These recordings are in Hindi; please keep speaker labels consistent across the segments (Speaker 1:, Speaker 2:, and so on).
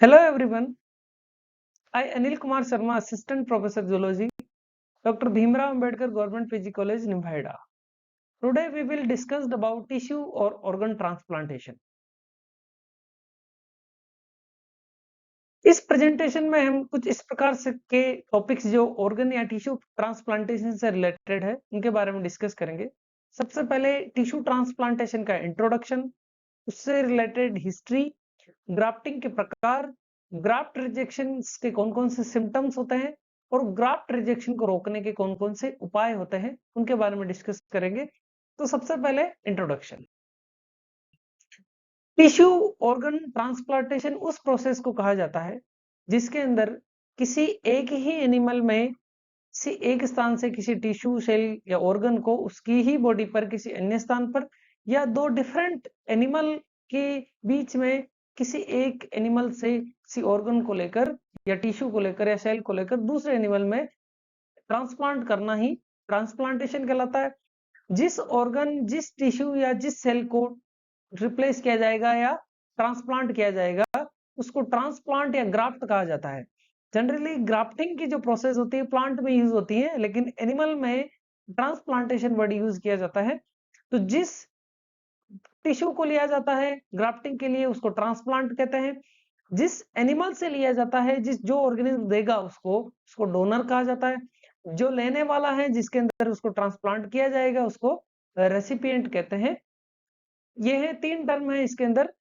Speaker 1: Hello everyone, I Anil Kumar Sharma, Assistant Professor Zoology, Dr. Bhimrao Ambedkar Government PG College, Noida. Today we will discuss about tissue or organ transplantation. इस प्रेजेंटेशन में हम कुछ इस प्रकार से के टॉपिक्स जो ऑर्गन या टिश्यू ट्रांसप्लांटेशन से रिलेटेड है उनके बारे में डिस्कस करेंगे। सबसे पहले टिश्यू ट्रांसप्लांटेशन का इंट्रोडक्शन, उससे रिलेटेड हिस्ट्री, ग्राफ्टिंग के प्रकार, ग्राफ्ट रिजेक्शन के कौन कौन से सिम्टम्स होते हैं और ग्राफ्ट रिजेक्शन को रोकने के कौन कौन से उपाय होते हैं उनके बारे में डिस्कस करेंगे। तो सबसे पहले इंट्रोडक्शन। टिश्यू ऑर्गन ट्रांसप्लांटेशन उस प्रोसेस को कहा जाता है जिसके अंदर किसी एक ही एनिमल में किसी एक स्थान से किसी टिश्यू सेल या ऑर्गन को उसकी ही बॉडी पर किसी अन्य स्थान पर या दो डिफरेंट एनिमल के बीच में किसी एक एनिमल से किसी ऑर्गन को लेकर या टिश्यू को लेकर या सेल को लेकर दूसरे एनिमल में ट्रांसप्लांट करना ही ट्रांसप्लांटेशन कहलाता है। जिस ऑर्गन, जिस टिश्यू या जिस सेल को रिप्लेस किया जाएगा या ट्रांसप्लांट किया जाएगा उसको ट्रांसप्लांट या ग्राफ्ट कहा जाता है। जनरली ग्राफ्टिंग की जो प्रोसेस होती है प्लांट में यूज होती है, लेकिन एनिमल में ट्रांसप्लांटेशन वर्ड यूज किया जाता है। तो जिस टिश्यू को लिया जाता है ग्राफ्टिंग के लिए उसको ट्रांसप्लांट कहते हैं। जिस एनिमल से लिया जाता है, जो ऑर्गेनिज्म देगा उसको डोनर कहा जाता है। जो लेने वाला है जिसके अंदर उसको ट्रांसप्लांट किया जाएगा उसको रेसिपिएंट कहते हैं। ये है तीन टर्म है इसके अंदर: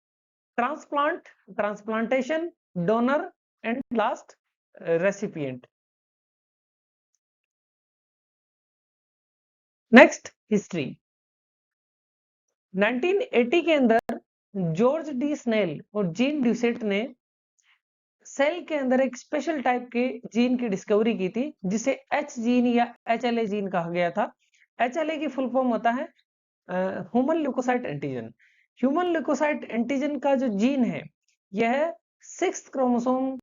Speaker 1: transplant, transplantation, donor and last recipient. Next, history. 1980 के अंदर जॉर्ज डी स्नेल और जीन ड्यूसेट ने सेल के अंदर एक स्पेशल टाइप के जीन की डिस्कवरी की थी जिसे एच जीन या HLA जीन कहा गया था। HLA की फुल फॉर्म होता है human leukocyte antigen. Human leukocyte antigen का जो जीन है यह 6th क्रोमोसोम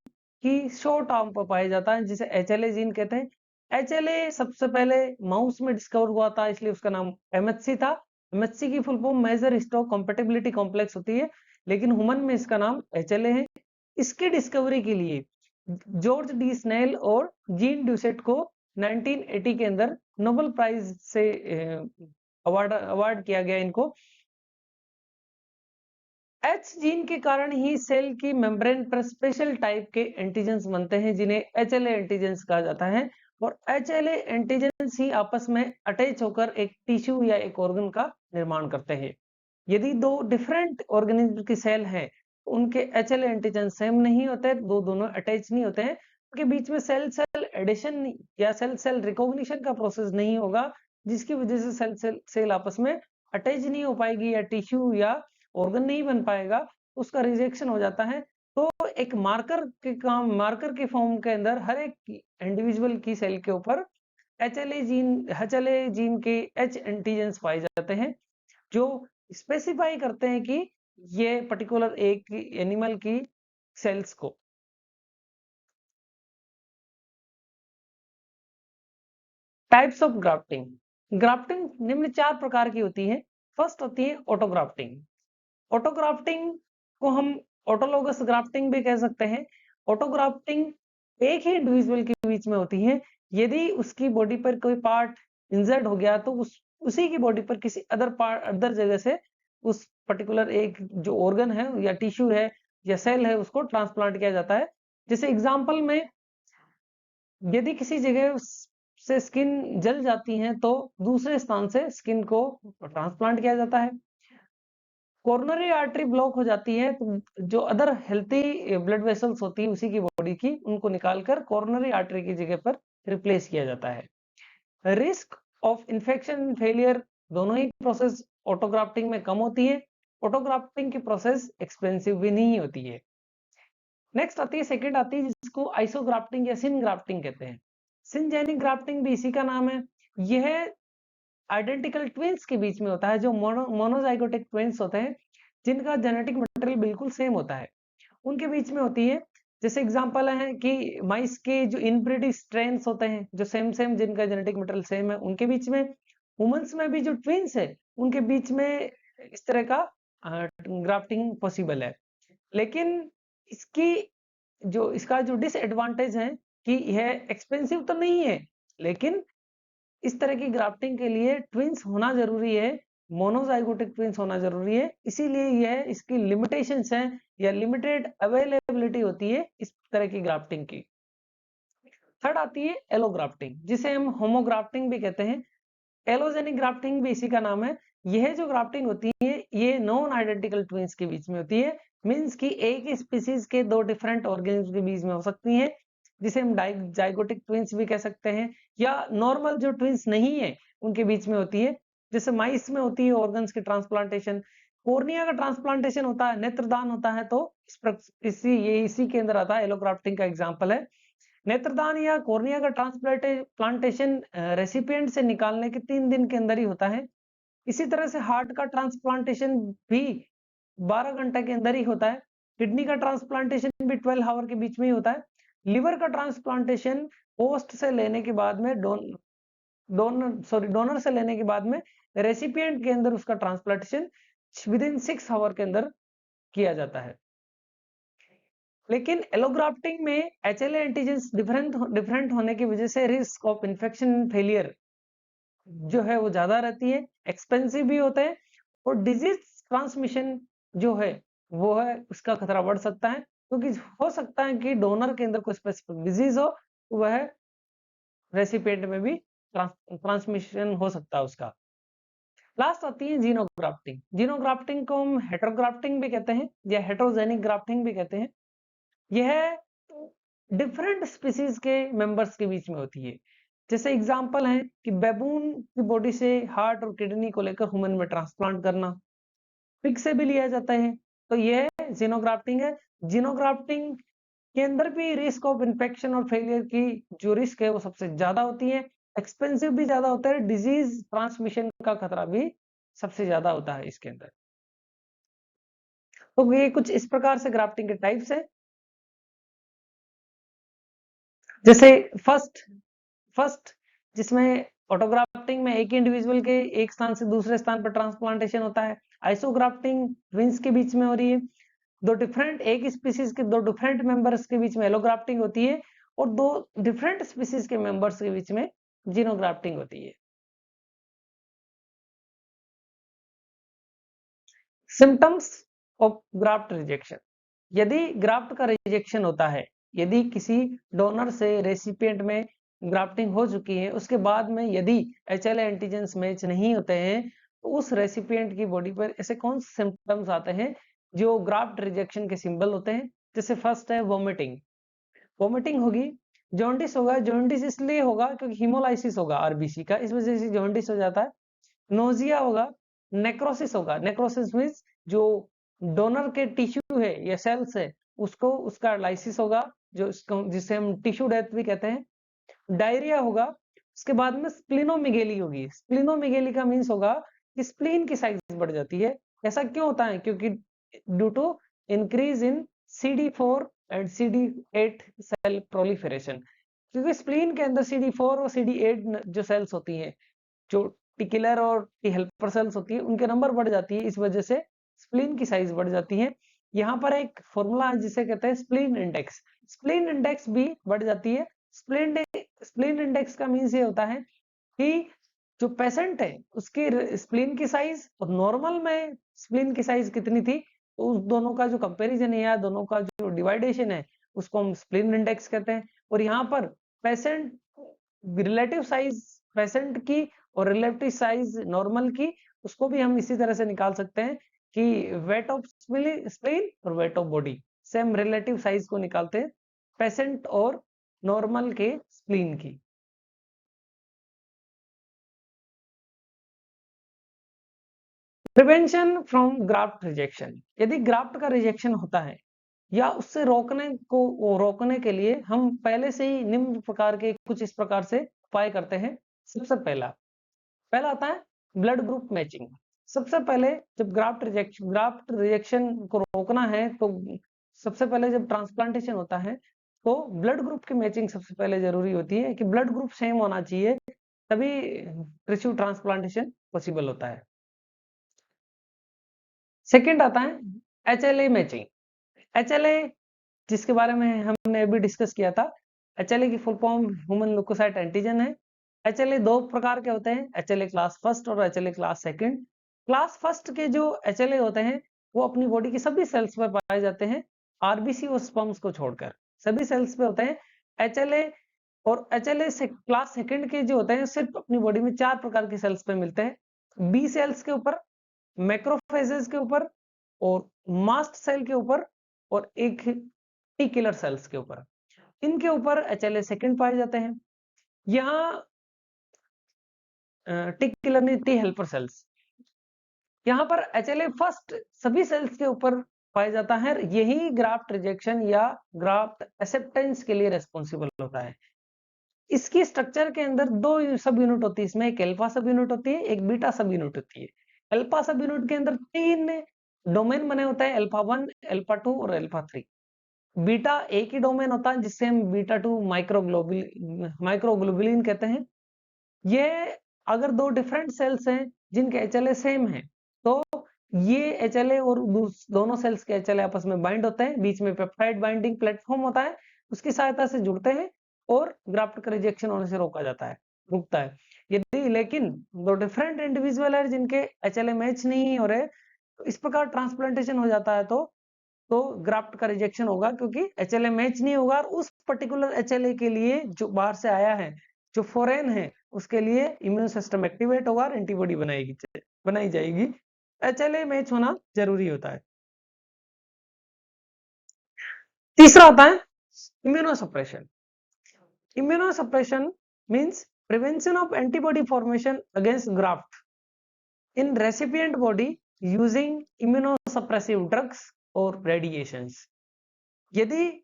Speaker 1: की शॉर्ट आर्म पर पाया जाता है जिसे HLA जीन कहते हैं। HLA सबसे पहले माउस में डिस्कवर हुआ था इसलिए उसका नाम MHC था। MHC की full form major histocompatibility complex होती है, लेकिन ह्यूमन में इसका नाम HLA है। इसकी डिस्कवरी के लिए जॉर्ज डी स्नेल और जीन ड्यूसेट को 1980 के अंदर नोबेल प्राइज से अवार्ड किया गया इनको। एच जीन के कारण ही सेल की मेम्ब्रेन पर स्पेशल टाइप के एंटीजेंस बनते हैं जिन्हें HLA एंटीजेंस कहा जाता है, और HLA एंटीजेंस ही आपस में अटैच होकर एक टिश्यू या एक ऑर्गन का निर्माण करते हैं। यदि दो डिफरेंट ऑर्गेनिज्म की सेल हैं उनके HLA एंटीजन सेम नहीं होते, दोनों अटैच नहीं होते हैं, उनके बीच में सेल सेल एडिशन या सेल सेल रिकॉग्निशन का प्रोसेस नहीं होगा जिसकी वजह से सेल सेल आपस में अटैच नहीं हो पाएगी या टिश्यू या ऑर्गन नहीं बन पाएगा, उसका रिजेक्शन हो जाता है। तो एक मार्कर के फॉर्म के अंदर हर एक इंडिविजुअल की सेल के ऊपर HLA जीन के H एंटीजेंस पाए जाते हैं जो स्पेसिफाई करते हैं कि ये पर्टिकुलर एक एनिमल की सेल्स को। Types of grafting. ग्राफ्टिंग निम्न 4 प्रकार की होती है। फर्स्ट होती है ऑटोग्राफ्टिंग। ऑटोग्राफ्टिंग को हम ऑटोलोगस ग्राफ्टिंग भी कह सकते हैं। ऑटोग्राफ्टिंग एक ही इंडिविजुअल के बीच में होती है। यदि उसकी बॉडी पर कोई पार्ट इंजर्ड हो गया तो उसी की बॉडी पर किसी अदर जगह से उस पर्टिकुलर एक जो ऑर्गन है या टिश्यू है या सेल है उसको ट्रांसप्लांट किया जाता है। जैसे एग्जांपल में यदि किसी जगह से स्किन जल जाती है तो दूसरे स्थान से स्किन को ट्रांसप्लांट किया जाता है। कोरोनरी आर्टरी ब्लॉक हो जाती है तो जो अदर हेल्थी ब्लड वेसल्स होती है उसी की बॉडी की, उनको निकालकर कोरोनरी आर्टरी की जगह पर रिप्लेस किया जाता है। रिस्क ऑफ इंफेक्शन फेलियर दोनों ही प्रोसेस ऑटोग्राफ्टिंग में कम होती है। ऑटोग्राफ्टिंग की प्रोसेस एक्सपेंसिव भी नहीं होती है। नेक्स्ट आती है, सेकंड आती है जिसको आइसोग्राफ्टिंग या सिन ग्राफ्टिंग कहते हैं। सिनजेनिक ग्राफ्टिंग भी इसी का नाम है। यह आइडेंटिकल ट्विंस के बीच में होता है, जो मोनोजाइगोटिक ट्विंस होते हैं जिनका जेनेटिक मटेरियल बिल्कुल सेम होता है, उनके बीच में होती है। जैसे एग्जांपल है कि माइस के जो इनब्रीड स्ट्रेन्स होते हैं जो सेम सेम जिनका जेनेटिक मटेरियल सेम है उनके बीच में। ह्यूमंस में भी जो ट्विंस है उनके बीच में इस तरह का ग्राफ्टिंग पॉसिबल है, लेकिन इसकी जो इसका जो डिसएडवांटेज है कि यह एक्सपेंसिव तो नहीं है, लेकिन इस तरह की ग्राफ्टिंग के लिए ट्विन्स होना ज़रूरी है, मोनोज़ाइगोटिक ट्विन्स होना ज़रूरी है। इसीलिए यह इसकी लिमिटेशंस हैं या लिमिटेड अवेलेबिलिटी होती है इस तरह की ग्राफ्टिंग की। थर्ड आती है एलोग्राफ्टिंग, जिसे हम होमोग्राफ्टिंग भी कहते हैं। एलोजेनिक ग्राफ्टिंग भी इसी का नाम है। यह जो ग्राफ्टिंग होती है ये नॉन आइडेंटिकल ट्विन्स के बीच में होती है। मीन्स कि एक ही स्पीसीज के दो डिफरेंट ऑर्गेनिज्म के बीच में हो सकती है, जिसे हम जाइगोटिक ट्विन्स भी कह सकते हैं, या नॉर्मल जो ट्विन्स नहीं है उनके बीच में होती है। जैसे माइस में होती है ऑर्गन्स की ट्रांसप्लांटेशन, कोर्निया का ट्रांसप्लांटेशन होता है, नेत्रदान होता है, तो इसी के अंदर आता है, एलोग्राफ्टिंग का एग्जाम्पल है। नेत्रदान या कॉर्निया का ट्रांसप्लांटेशन रेसिपिएंट से निकालने के 3 दिन के अंदर ही होता है। इसी तरह से हार्ट का ट्रांसप्लांटेशन भी 12 घंटे के अंदर ही होता है। किडनी का ट्रांसप्लांटेशन भी 12 आवर के बीच में ही होता है। लिवर का ट्रांसप्लांटेशन होस्ट से लेने के बाद में डोनर से लेने के बाद में रेसिपिएंट के अंदर उसका ट्रांसप्लांटेशन विदिन 6 आवर के अंदर किया जाता है। लेकिन एलोग्राफ्टिंग में एचएलए एंटीजेंस डिफरेंट होने की वजह से रिस्क ऑफ इन्फेक्शन फेलियर जो है वो ज्यादा रहती है, एक्सपेंसिव भी होते हैं, और डिजीज ट्रांसमिशन जो है वो है उसका खतरा बढ़ सकता है, क्योंकि हो सकता है कि डोनर के अंदर कोई स्पेसिफिक डिजीज हो, वह रेसिपिएंट में भी ट्रांसमिशन हो सकता है उसका। लास्ट आती है जीनोग्राफ्टिंग। जीनोग्राफ्टिंग को हम हेटेरोग्राफ्टिंग भी कहते हैं या हेटेरोजेनिक ग्राफ्टिंग भी कहते हैं। यह डिफरेंट स्पीसीज के मेंबर्स के बीच में होती है। जैसे एग्जांपल है कि बैबून की बॉडी से हार्ट और किडनी को लेकर ह्यूमन में ट्रांसप्लांट करना, पिग से भी लिया जाता है, तो यह जीनोग्राफ्टिंग है। जीनोग्राफ्टिंग के अंदर भी रिस्क ऑफ इन्फेक्शन और फेलियर की जो रिस्क है वो सबसे ज्यादा होती है, एक्सपेंसिव भी ज्यादा होता है, डिजीज ट्रांसमिशन का खतरा भी सबसे ज्यादा होता है इसके अंदर। तो ये कुछ इस प्रकार से ग्राफ्टिंग के टाइप्स है। जैसे फर्स्ट जिसमें ऑटोग्राफ्टिंग में एक ही इंडिविजुअल के एक स्थान से दूसरे स्थान पर ट्रांसप्लांटेशन होता है। आइसोग्राफ्टिंग ट्विंस के बीच में हो रही है। एक स्पीसीज के दो डिफरेंट मेंबर्स के बीच में एलोग्राफ्टिंग होती है, और दो डिफरेंट स्पीसीज के मेंबर्स के बीच में जीनोग्राफ्टिंग होती है। Symptoms of graft rejection. यदि ग्राफ्ट का रिजेक्शन होता है, यदि किसी डोनर से रेसिपिएंट में ग्राफ्टिंग हो चुकी है, उसके बाद में यदि एचएलए एंटीजेंस मैच नहीं होते हैं, तो उस रेसिपिएंट की बॉडी पर ऐसे कौन से सिम्टम्स आते हैं जो ग्राफ्ट रिजेक्शन के सिंबल होते हैं। जैसे फर्स्ट है वोमिटिंग। वोमिटिंग होगी। जॉन्डिस होगा। जॉन्डिस इसलिए होगा क्योंकि हीमोलाइसिस होगा आरबीसी का, इस वजह से जॉन्डिस हो जाता है। नोजिया होगा। नेक्रोसिस होगा। नेक्रोसिस मीन्स जो डोनर के टिश्यू है या सेल्स है उसको उसका लाइसिस होगा, जो जिसे हम टिश्यू डेथ भी कहते हैं। डायरिया होगा। उसके बाद में स्प्लिनोमेगेली होगी। स्प्लिनोमेगेली का मीन्स होगा कि स्प्लीन की साइज बढ़ जाती है। ऐसा क्यों होता है? क्योंकि due to increase in CD4 and CD8 cell proliferation. क्योंकि स्प्लीन के अंदर CD4 और CD8 जो सेल्स होती हैं, जो टी किलर और टी हेल्पर सेल्स होती है, उनके नंबर बढ़ जाती है, इस वजह से स्प्लीन की साइज बढ़ जाती है। यहाँ पर एक फॉर्मूला है जिसे कहते हैं स्प्लीन इंडेक्स। स्प्लीन इंडेक्स भी बढ़ जाती है। स्प्लीन इंडेक्स का मीन्स ये होता है कि जो पेशेंट है उसकी स्प्लीन की साइज और नॉर्मल में स्प्लीन की साइज कितनी थी, तो उस दोनों का जो कंपैरिजन है या दोनों का जो डिवाइडेशन है उसको हम स्प्लीन इंडेक्स कहते हैं। और यहाँ पर पेशेंट रिलेटिव साइज पेशेंट की और रिलेटिव साइज नॉर्मल की, उसको भी हम इसी तरह से निकाल सकते हैं कि वेट ऑफ स्प्लीन और weight of body same relative size को निकालते हैं पेशेंट और नॉर्मल के स्प्लीन की। Prevention from graft rejection. यदि ग्राफ्ट का रिजेक्शन होता है या उससे रोकने के लिए हम पहले से ही निम्न प्रकार के कुछ इस प्रकार से उपाय करते हैं। सबसे पहला आता है ब्लड ग्रुप मैचिंग। सबसे पहले जब ग्राफ्ट रिजेक्शन को रोकना है, तो सबसे पहले जब ट्रांसप्लांटेशन होता है तो ब्लड ग्रुप की मैचिंग सबसे पहले जरूरी होती है कि ब्लड ग्रुप सेम होना चाहिए, तभी टिश्यू ट्रांसप्लांटेशन पॉसिबल होता है। सेकंड आता है एचएलए मैचिंग। एचएलए जिसके बारे में हमने अभी डिस्कस किया था। HLA की full form human leukocyte antigen है। HLA दो प्रकार के होते हैं, HLA क्लास फर्स्ट और HLA class second. Class first के जो HLA होते हैं वो अपनी बॉडी की सभी सेल्स पर पाए जाते हैं, आरबीसी और स्पर्म्स को छोड़कर सभी सेल्स पे होते हैं। HLA और HLA से क्लास सेकंड के जो होते हैं सिर्फ अपनी बॉडी में 4 प्रकार की सेल्स पे मिलते हैं, बी सेल्स के ऊपर, मैक्रोफेजेस के ऊपर और मास्ट सेल के ऊपर और एक टी किलर सेल्स के ऊपर। इनके ऊपर HLA सेकंड पाए जाते हैं। यहाँ टी किलर नहीं, टी हेल्पर सेल्स। यहाँ पर HLA फर्स्ट सभी सेल्स के ऊपर पाया जाता है। यही ग्राफ्ट रिजेक्शन या ग्राफ्ट एक्सेप्टेंस के लिए रेस्पॉन्सिबल होता है। इसकी स्ट्रक्चर के अंदर दो सब यूनिट होती है, इसमें एक अल्फा सब यूनिट होती है, एक बीटा सब यूनिट होती है। अल्फा सब यूनिट के अंदर 3 डोमेन बने होते हैं, अल्फा 1, अल्फा 2 और अल्फा 3। बीटा एक ही डोमेन होता है जिससे हम बीटा 2 माइक्रोग्लोबुलिन कहते हैं। ये अगर दो डिफरेंट सेल्स हैं जिनके HLA सेम है तो ये HLA और दोनों सेल्स के HLA आपस में बाइंड होते हैं, बीच में पेप्टाइड बाइंडिंग प्लेटफॉर्म होता है, उसकी सहायता से जुड़ते हैं और ग्राफ्ट का रिजेक्शन होने से रोका जाता है, रुकता है। यदि लेकिन दो डिफरेंट इंडिविजुअल है जिनके HLA मैच नहीं हो रहे, तो इस प्रकार ट्रांसप्लांटेशन हो जाता है तो ग्राफ्ट का रिजेक्शन होगा, क्योंकि HLA मैच नहीं होगा और उस पर्टिकुलर HLA के लिए जो बाहर से आया है, जो फॉरेन है, उसके लिए इम्यून सिस्टम एक्टिवेट होगा और एंटीबॉडी बनाई जाएगी। HLA मैच होना जरूरी होता है। तीसरा होता है immunosuppression. Immunosuppression means prevention of antibody formation against graft in recipient body using immunosuppressive drugs और रेडिएशंस। यदि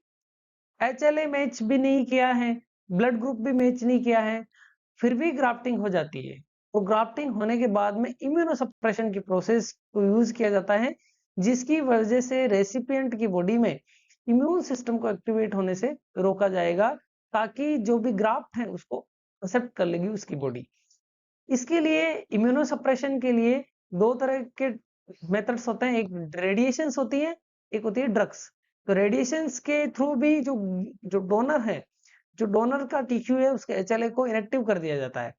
Speaker 1: HLA मैच भी नहीं किया है, ब्लड ग्रुप भी मैच नहीं किया है, फिर भी ग्राफ्टिंग हो जाती है, तो ग्राफ्टिंग होने के बाद में इम्यूनोसप्रेशन की प्रोसेस को यूज किया जाता है, जिसकी वजह से रेसिपिएंट की बॉडी में इम्यून सिस्टम को एक्टिवेट होने से रोका जाएगा, ताकि जो भी ग्राफ्ट है उसको एक्सेप्ट कर लेगी उसकी बॉडी। इसके लिए इम्यूनोसप्रेशन के लिए दो तरह के मेथड्स होते हैं, एक रेडिएशंस होती है, एक होती है ड्रग्स। तो रेडिएशंस के थ्रू भी जो डोनर है, जो डोनर का टिश्यू है, उसके HLA को इनएक्टिव कर दिया जाता है।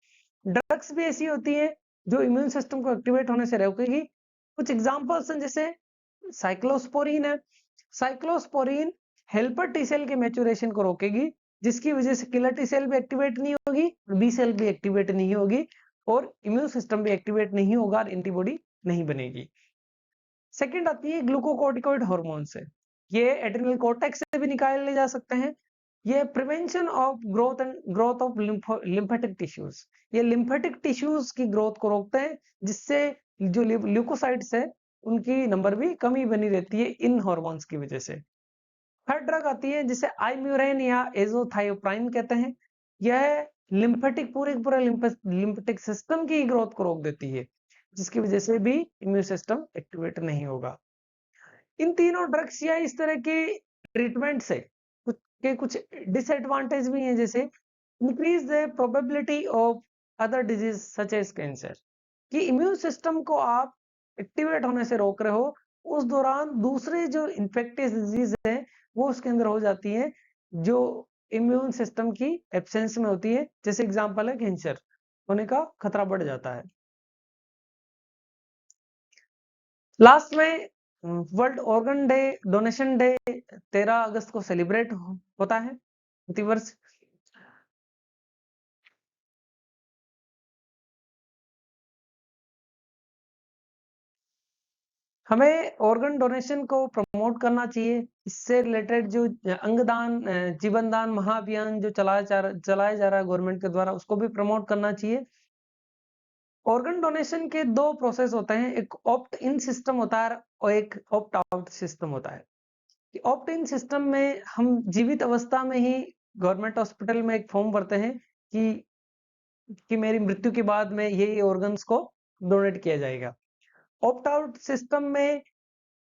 Speaker 1: ड्रग्स भी ऐसी होती है जो इम्यून सिस्टम को एक्टिवेट होने से रोकेगी। कुछ एग्जांपल्स हैं, जैसे साइक्लोस्पोरिन है। साइक्लोस्पोरिन हेल्पर टी सेल के मैच्योरेशन को रोकेगी, जिसकी वजह से किलर टी सेल भी एक्टिवेट नहीं होगी, बी सेल भी एक्टिवेट नहीं होगी और इम्यून सिस्टम भी एक्टिवेट नहीं होगा और एंटीबॉडी नहीं बनेगी। सेकंड आती है ग्लूकोकॉर्टिकॉइड हार्मोन से। ये एड्रिनल कॉर्टेक्स से भी निकाले जा सकते हैं। ये prevention of growth of lymphatic tissues, ये लिम्फेटिक टिश्यूज की ग्रोथ को रोकते हैं, जिससे जो ल्यूकोसाइट्स है उनकी नंबर भी कमी बनी रहती है इन हार्मोन्स की वजह से। थर्ड ड्रग आती है जिसे आइम्यूरेन या एजोथायोप्राइन कहते हैं। यह लिम्फेटिक पूरे लिम्फेटिक सिस्टम की ग्रोथ को रोक देती है, जिसकी वजह से भी इम्यून सिस्टम एक्टिवेट नहीं होगा। इन तीनों ड्रग्स या इस तरह के ट्रीटमेंट से कुछ डिसएडवांटेज भी हैं, जैसे increase the probability of other disease such as cancer, कि इम्यून सिस्टम को आप एक्टिवेट होने से रोक रहे हो, उस दौरान दूसरे जो इन्फेक्टियस डिजीज है वो उसके अंदर हो जाती है, जो इम्यून सिस्टम की एब्सेंस में होती है। जैसे एग्जांपल है, कैंसर होने का खतरा बढ़ जाता है। लास्ट में world organ day, donation day 13 अगस्त को सेलिब्रेट होता है प्रतिवर्ष। हमें ऑर्गन डोनेशन को प्रमोट करना चाहिए। इससे रिलेटेड जो अंगदान, जीवन दान महाअभियान जो चलाया जा रहा है गवर्नमेंट के द्वारा, उसको भी प्रमोट करना चाहिए। ऑर्गन डोनेशन के दो प्रोसेस होते हैं, एक ऑप्ट इन सिस्टम होता है और एक ऑप्ट आउट सिस्टम होता है। ऑप्ट इन सिस्टम में हम जीवित अवस्था में ही गवर्नमेंट हॉस्पिटल में एक फॉर्म भरते हैं कि मेरी मृत्यु के बाद में ये ऑर्गन्स को डोनेट किया जाएगा। ऑप्ट आउट सिस्टम में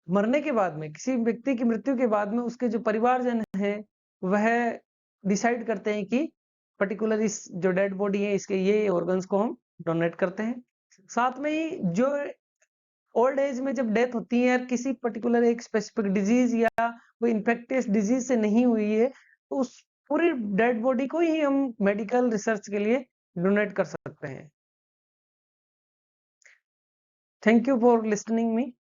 Speaker 1: मरने के बाद में, किसी व्यक्ति की मृत्यु के बाद में, उसके जो परिवारजन हैं वह डिसाइड करते हैं कि पर्टिकुलर इस जो डेड बॉडी है इसके ये ऑर्गन्स को हम डोनेट करते हैं। साथ में ही जो ओल्ड एज में जब डेथ होती है किसी पर्टिकुलर एक स्पेसिफिक डिजीज या कोई इन्फेक्टियस डिजीज से नहीं हुई है, तो उस पूरी डेड बॉडी को ही हम मेडिकल रिसर्च के लिए डोनेट कर सकते हैं। Thank you for listening me.